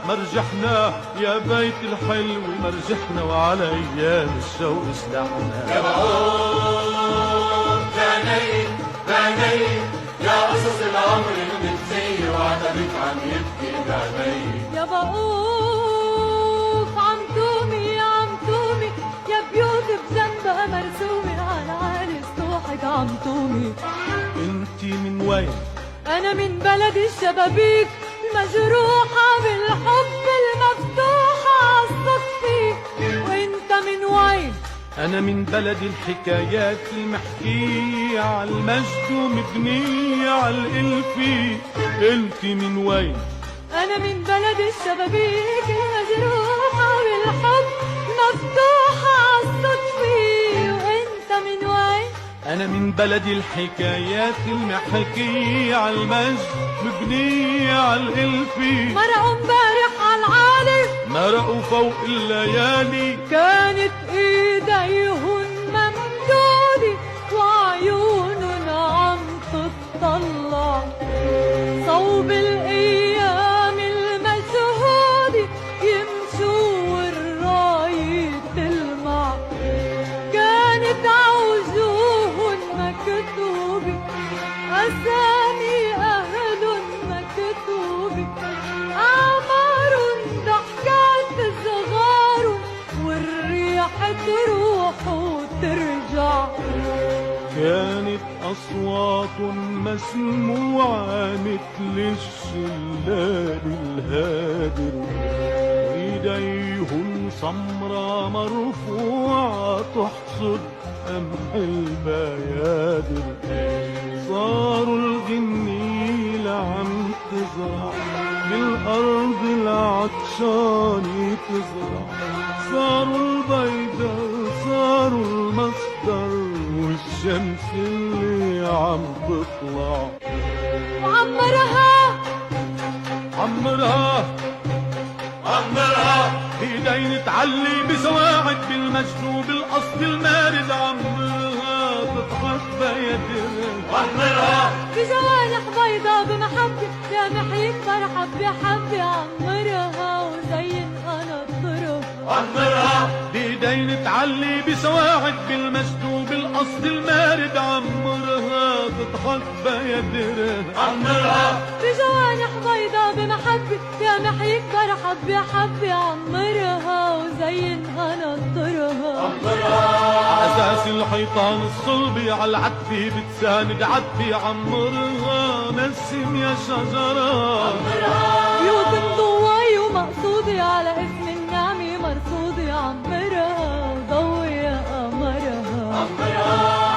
مرجحنا يا بيت الحلو مرجحنا، وعلى ايام الشوق سلاحنا. يا بعود بعيني بعيني يا قصص العمر المنسية، وعتبك عم يبكي بعيني. يا بقوف عم تومي عم تومي، يا بيوت بجنبها مرسومة، على عالي سطوحك عم تومي. انتي من وين؟ أنا من بلد الشبابيك المجروحة بالحب المفتوحة عالصفي. وانت من وين؟ أنا من بلد الحكايات المحكية عالمجد ومبنية عالإلفي. انت من وين؟ أنا من بلد الشبابيك المجروحة بالحب المفتوحة عالصفي. وانت من وين؟ أنا من بلد الحكايات المحكية عالمجد مبنية عالإلفي. مرقوا امبارح عالعالي، مرقوا فوق الليالي، كانت ايديهن ممدودة وعيونن عم تطلع صوب الايام المشهودة، يمشوا والراية تلمع. كانت عوجوهن مكتوبة اسامي اهلن مكتوبة، اعمارن ضحكات صغارن والريح تروح وترجع. كانت أصوات مسموعة مثل الشلال الهادر، إيديهم سمرة مرفوعة تحصد قمح البيادر. صاروا الغنيل عم تزرع بالأرض العطشانة تزرع، صاروا البيضاء صاروا المصدر والشمس اللي عم تطلع. وعمرها عمرها عمرها ايدين تعلي بسواعد بالمجد وبالقصد المارد. عمرها تضحك بيدها، عمرها بجوانح بيضا بمحبة، يا محيط مرحب بحبة. عمرها وزين انا الطرف، عمرها بايدين تعلي بسواعد بالمجد وبالقصد المارد. عمرها تضحك بيدها، عمرها بجوانح بيضا بمحبة، يا محيط مرحب بحبة. عمرها وزين انا الطرف، عأساس الحيطان الصلبي عالعتبة بتساند عتبة. عمرها نسم يا شجرة، بيوت مضواي ومقصودة على اسم النعمة مرصودة. عمرها وضوي يا قمرها،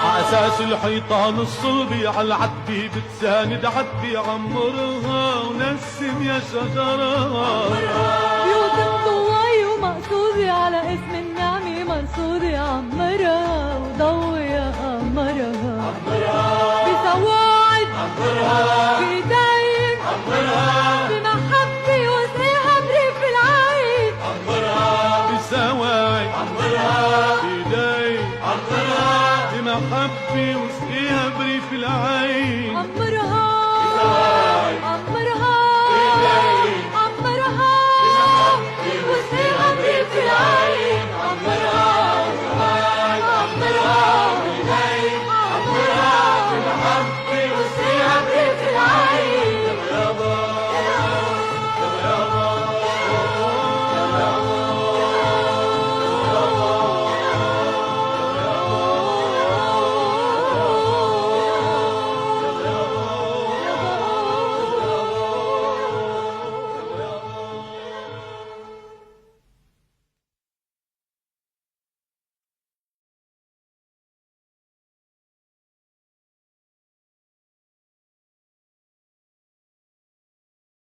عأساس الحيطان الصلبي عالعتبة بتساند عتبة. عمرها ونسم يا شجرة، بيوت مضواي ومقصودة على اسم النعمة مرصودة. عمرها وضوي يا قمرها، بسواعد بإيدين بمحبة وسقيها بريف العين. بسواعد بإيدي بمحبة وسقيها بريف العين.